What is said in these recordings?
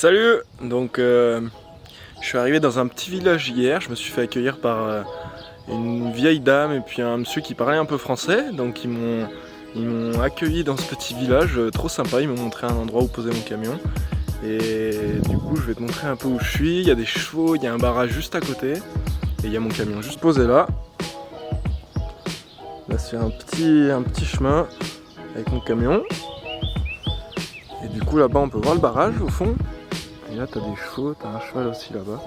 Salut! Donc je suis arrivé dans un petit village hier, je me suis fait accueillir par une vieille dame et puis un monsieur qui parlait un peu français. Donc ils m'ont accueilli dans ce petit village, trop sympa, ils m'ont montré un endroit où poser mon camion. Et du coup je vais te montrer un peu où je suis, il y a des chevaux, il y a un barrage juste à côté. Et il y a mon camion juste posé là. Là c'est un petit chemin avec mon camion. Et du coup là-bas on peut voir le barrage au fond. Et là t'as des chevaux, t'as un cheval aussi là-bas.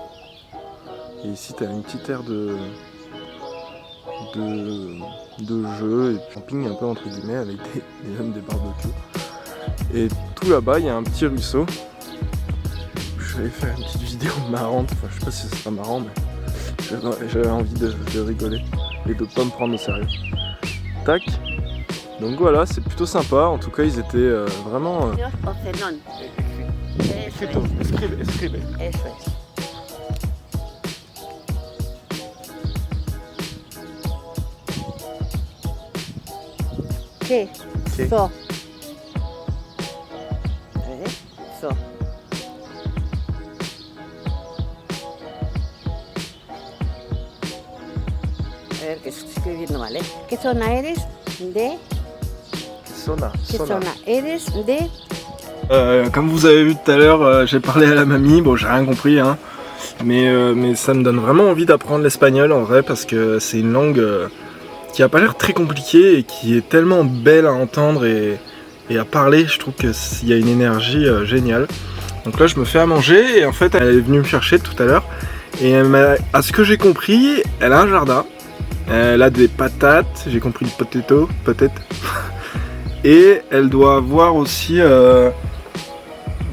Et ici t'as une petite aire de jeu et camping un peu entre guillemets avec des barbecues. Et tout là-bas il y a un petit ruisseau. Je vais faire une petite vidéo marrante, enfin je sais pas si ce sera marrant mais j'avais envie de rigoler et de pas me prendre au sérieux. Tac. Donc voilà, c'est plutôt sympa, en tout cas ils étaient vraiment... Escribe. Eso es. ¿Qué? ¿Qué? So. So. A ver, que estoy escribiendo mal, ¿eh? ¿Qué zona eres de? ¿Qué zona eres de? Comme vous avez vu tout à l'heure, j'ai parlé à la mamie, bon j'ai rien compris hein, mais ça me donne vraiment envie d'apprendre l'espagnol en vrai parce que c'est une langue qui a pas l'air très compliquée et qui est tellement belle à entendre et à parler. Je trouve qu'il y a une énergie géniale. Donc là je me fais à manger et en fait elle est venue me chercher tout à l'heure et à ce que j'ai compris, elle a un jardin, elle a des patates, j'ai compris le potato peut-être, et elle doit avoir aussi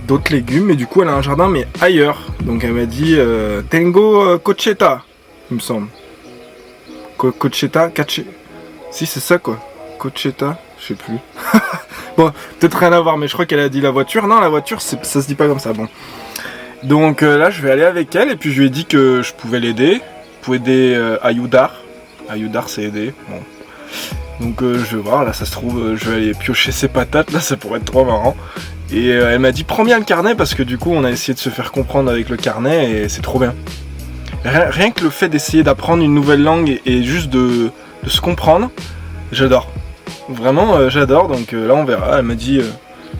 d'autres légumes, mais du coup elle a un jardin mais ailleurs. Donc elle m'a dit Tengo cocheta, il me semble. Cocheta, si c'est ça quoi. Cocheta, je sais plus. Bon, peut-être rien à voir, mais je crois qu'elle a dit la voiture. Non, la voiture, ça se dit pas comme ça. Bon. Donc là, je vais aller avec elle et puis je lui ai dit que je pouvais l'aider. Pour aider ayudar. Ayudar, c'est aider. Bon. Donc je vais voir, là ça se trouve, je vais aller piocher ses patates, là ça pourrait être trop marrant. Et elle m'a dit prends bien le carnet parce que du coup on a essayé de se faire comprendre avec le carnet et c'est trop bien. Rien que le fait d'essayer d'apprendre une nouvelle langue et juste de se comprendre, j'adore. Vraiment j'adore, donc là on verra. Elle m'a dit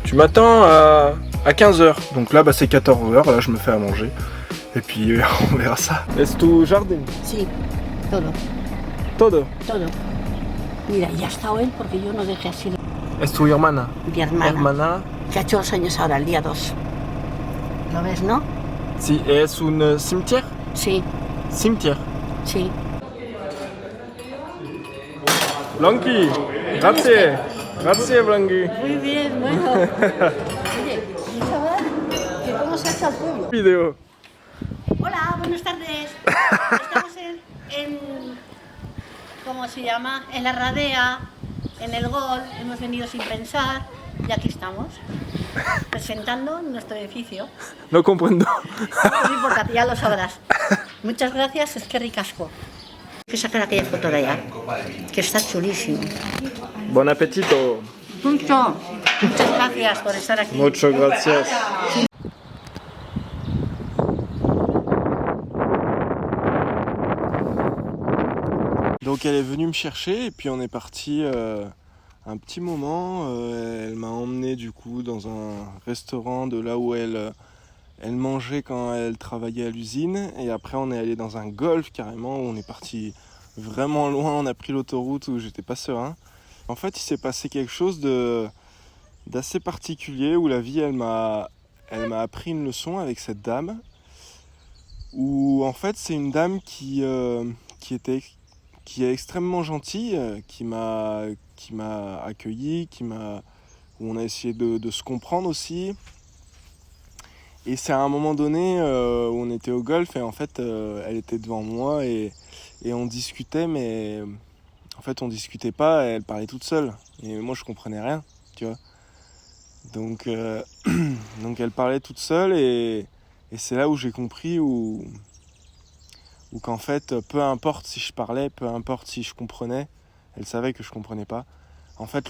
tu m'attends à 15h, donc là bah, c'est 14h, là je me fais à manger. Et puis on verra ça. ¿Es tu jardín? Sí, todo. Todo. Todo. Mira, ya ha estado él porque yo no dejé así. ¿Es tu hermana? Mi hermana, Hermana. que ha hecho 2 años ahora, el día 2. ¿Lo ves, no? Si, es un cimetière? Sí, Cimetière. sí. Blanqui, grazie. Grazie Blanqui. Muy bien, bueno. Oye, ¿y chaval? ¿Que cómo se ha hecho al pueblo? Vidéo. Hola, buenas tardes. Estamos en ¿cómo se llama? En la Radea, en el Gol. Hemos venido sin pensar y aquí estamos, presentando nuestro edificio. No comprendo. No importa, ya lo sabrás. Muchas gracias, es que ricasco. Hay que sacar aquella foto de allá, que está chulísimo. Bon appetito. Muchas gracias por estar aquí. Muchas gracias. Donc elle est venue me chercher et puis on est parti un petit moment. Elle m'a emmené du coup dans un restaurant de là où elle mangeait quand elle travaillait à l'usine. Et après on est allé dans un golf carrément où on est parti vraiment loin. On a pris l'autoroute où j'étais pas serein. En fait il s'est passé quelque chose d'assez particulier où la vie elle m'a appris une leçon avec cette dame. Où en fait c'est une dame qui est extrêmement gentille, qui m'a accueilli, où on a essayé de se comprendre aussi. Et c'est à un moment donné où on était au golf et en fait elle était devant moi et on discutait, mais en fait on discutait pas, elle parlait toute seule et moi je comprenais rien, tu vois. Donc elle parlait toute seule et c'est là où j'ai compris où qu'en fait, peu importe si je parlais, peu importe si je comprenais, elle savait que je comprenais pas. En fait,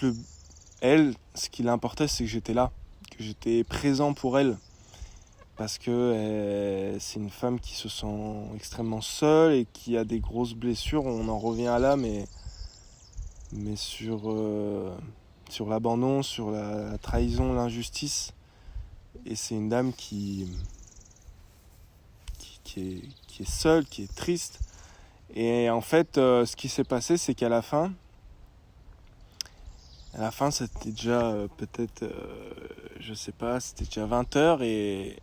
ce qui l'importait, c'est que j'étais là, que j'étais présent pour elle. parce que c'est une femme qui se sent extrêmement seule et qui a des grosses blessures. On en revient à là, mais sur l'abandon, sur la trahison, l'injustice. Et c'est une dame qui est seule, qui est triste. Et en fait, ce qui s'est passé, c'est qu'à la fin, c'était déjà peut-être, je sais pas, c'était déjà 20h et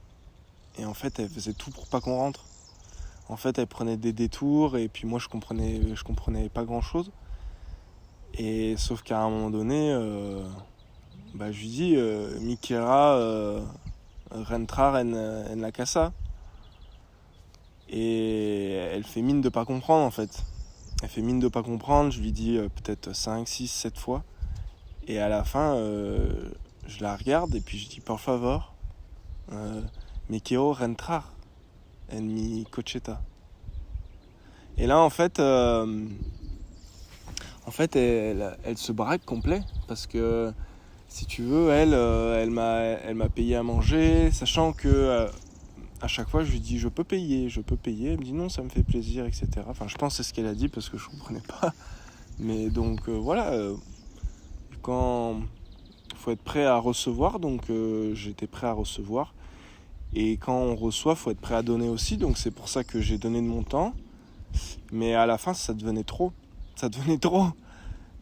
en fait, elle faisait tout pour pas qu'on rentre. En fait, elle prenait des détours et puis moi, je comprenais pas grand-chose. Et sauf qu'à un moment donné, je lui dis, Mikera rentrar en la casa. Et elle fait mine de pas comprendre en fait. Elle fait mine de pas comprendre, je lui dis peut-être 5, 6, 7 fois. Et à la fin, je la regarde et puis je dis por favor, me quiero rentrar en mi cocheta. Et là en fait elle se braque complet parce que si tu veux, elle m'a payé à manger, sachant que à chaque fois je lui dis je peux payer. Elle me dit non, ça me fait plaisir, etc. Enfin, je pense que c'est ce qu'elle a dit parce que je comprenais pas. Mais donc voilà, quand il faut être prêt à recevoir, donc j'étais prêt à recevoir. Et quand on reçoit, faut être prêt à donner aussi. Donc c'est pour ça que j'ai donné de mon temps. Mais à la fin, ça devenait trop.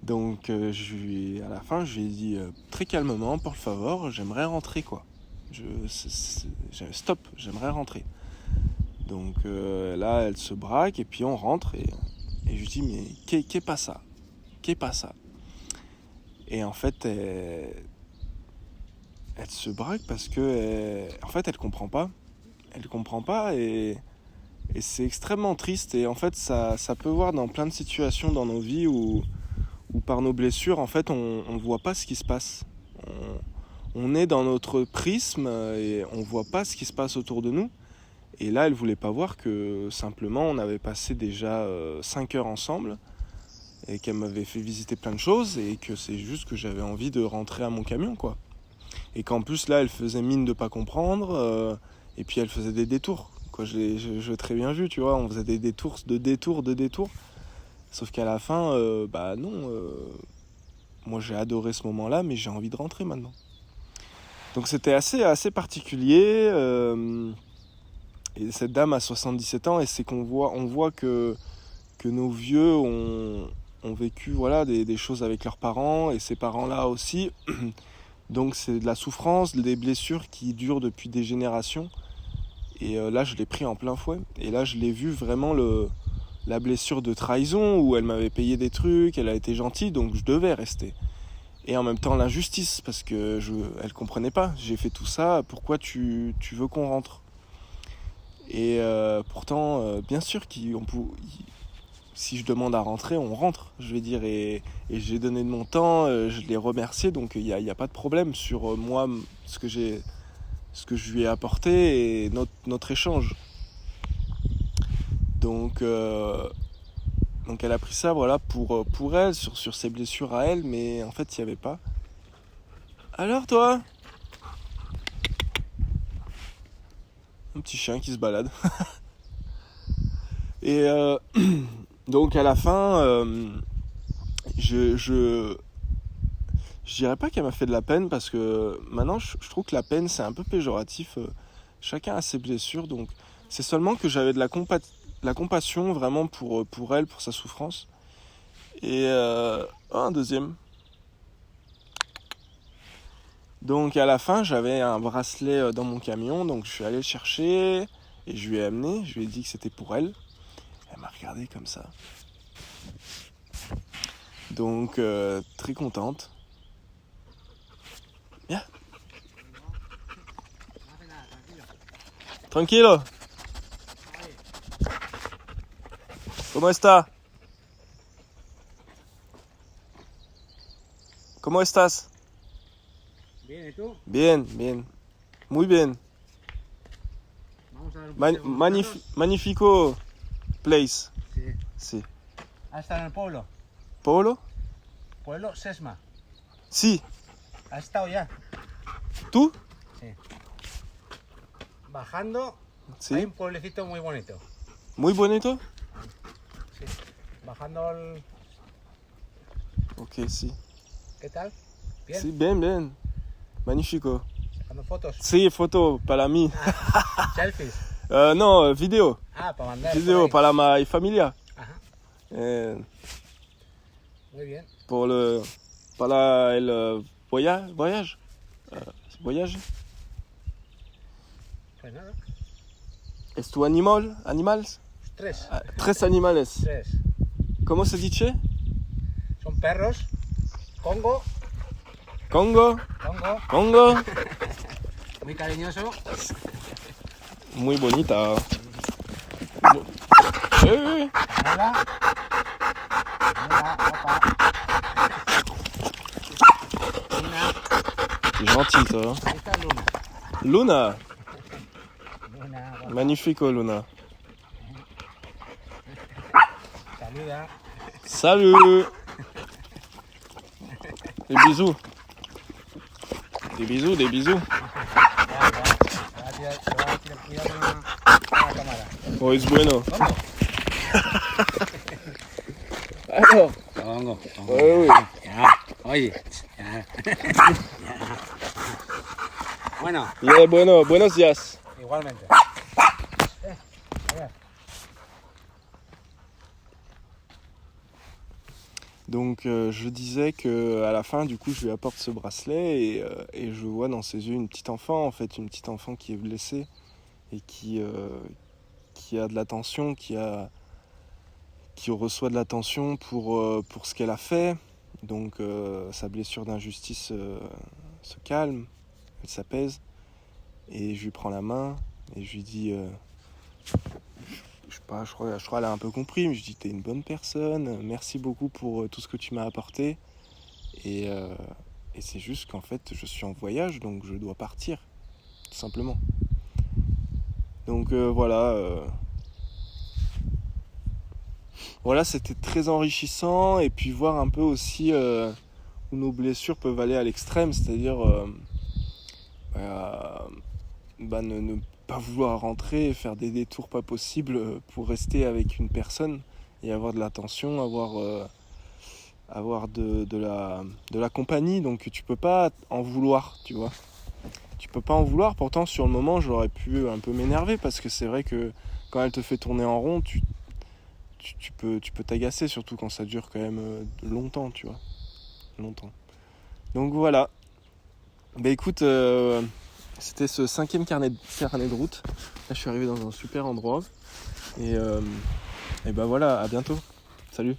Donc à la fin, je lui ai dit très calmement, por favor, j'aimerais rentrer quoi. Stop, j'aimerais rentrer. Donc là, elle se braque et puis on rentre et je lui dis mais qu'est pas ça? Et en fait, elle se braque parce que en fait, elle comprend pas. Et c'est extrêmement triste. Et en fait, ça peut voir dans plein de situations dans nos vies où par nos blessures, en fait, on ne voit pas ce qui se passe. On est dans notre prisme et on ne voit pas ce qui se passe autour de nous. Et là, elle ne voulait pas voir que simplement, on avait passé déjà 5 heures ensemble et qu'elle m'avait fait visiter plein de choses et que c'est juste que j'avais envie de rentrer à mon camion, quoi. Et qu'en plus, là, elle faisait mine de ne pas comprendre et puis elle faisait des détours. Quoi, je l'ai très bien vu, tu vois, on faisait des détours. Sauf qu'à la fin, moi j'ai adoré ce moment-là, mais j'ai envie de rentrer maintenant. Donc c'était assez particulier. Et cette dame a 77 ans et c'est on voit que nos vieux ont vécu voilà, des choses avec leurs parents et ces parents-là aussi. Donc c'est de la souffrance, des blessures qui durent depuis des générations. Et là je l'ai pris en plein fouet. Et là je l'ai vu vraiment la blessure de trahison où elle m'avait payé des trucs, elle a été gentille, donc je devais rester. Et en même temps l'injustice, parce que elle comprenait pas. J'ai fait tout ça, pourquoi tu veux qu'on rentre? Et pourtant, bien sûr, si je demande à rentrer, on rentre, je vais dire. Et j'ai donné de mon temps, je l'ai remercié, donc il n'y a pas de problème sur moi, ce que je lui ai apporté et notre échange. Donc elle a pris ça voilà, pour elle, sur ses blessures à elle, mais en fait il n'y avait pas. Alors toi? Un petit chien qui se balade. Et donc à la fin, je dirais pas qu'elle m'a fait de la peine parce que maintenant je trouve que la peine c'est un peu péjoratif. Chacun a ses blessures, donc c'est seulement que j'avais de la compassion vraiment pour elle, pour sa souffrance. Et un deuxième. Donc à la fin, j'avais un bracelet dans mon camion, donc je suis allé le chercher et je lui ai amené, je lui ai dit que c'était pour elle. Elle m'a regardé comme ça. Donc très contente. Bien. Tranquilo. ¿Cómo está? ¿Cómo estás? Bien, ¿y tú? Bien, bien. Muy bien. Vamos a ver un paseo con los perros. Magnifico place. Sí. Sí. ¿Has estado en el pueblo? Polo? Pueblo Sesma. Sí. ¿Has estado ya? ¿Tú? Sí. bajando hay Sí. un pueblecito muy bonito. Muy bonito? Sí. Bajando el... Ok, si. ¿Qué tal? Bien. Si, bien, bien. Magnifico. Sacando fotos. Si, photo, para mí. Selfies. No, vidéo. Ah, para mandar. Vidéo por para ma familia. Ajá. Muy bien. Para el voyage. Voyage. Pues nada. ¿Es tu animals? 3. Ah, 3 animales. 3. ¿Cómo se dice? Son perros. Congo. Congo. Congo. Congo. Muy cariñoso. Muy bonita. Hola. Hola, opa. Luna. Gentil, toi. Ahí está Luna. Luna. Luna. Opa. Magnifico, Luna. Saluda. Salut. Des bisous. Des bisous, des bisous. Ya, te va a tirar cuidado con la cámara. Oh, es bueno. ¿Congo? Alors. Congo. Oui, oui. Ya. Oye. Ya. Bueno, Yeah, bueno, buenos días. igualmente. A ver. Donc je disais que à la fin du coup je lui apporte ce bracelet et je vois dans ses yeux une petite enfant en fait, une petite enfant qui est blessée et qui a de l'attention, qui reçoit de l'attention pour ce qu'elle a fait. Donc sa blessure d'injustice se calme, elle s'apaise et je lui prends la main et je lui dis je sais pas, je crois qu'elle a un peu compris, mais je dis t'es une bonne personne, merci beaucoup pour tout ce que tu m'as apporté. Et c'est juste qu'en fait je suis en voyage, donc je dois partir, tout simplement. Donc voilà, c'était très enrichissant, et puis voir un peu aussi où nos blessures peuvent aller à l'extrême, c'est-à-dire ne pas vouloir rentrer et faire des détours pas possibles pour rester avec une personne et avoir de l'attention, avoir de la compagnie. Donc tu peux pas en vouloir, tu vois. Tu peux pas en vouloir, pourtant sur le moment j'aurais pu un peu m'énerver parce que c'est vrai que quand elle te fait tourner en rond, tu peux t'agacer, surtout quand ça dure quand même longtemps, tu vois. Longtemps. Donc voilà. Bah écoute, c'était ce 5e carnet de route. Là, je suis arrivé dans un super endroit. Et bah voilà, à bientôt. Salut.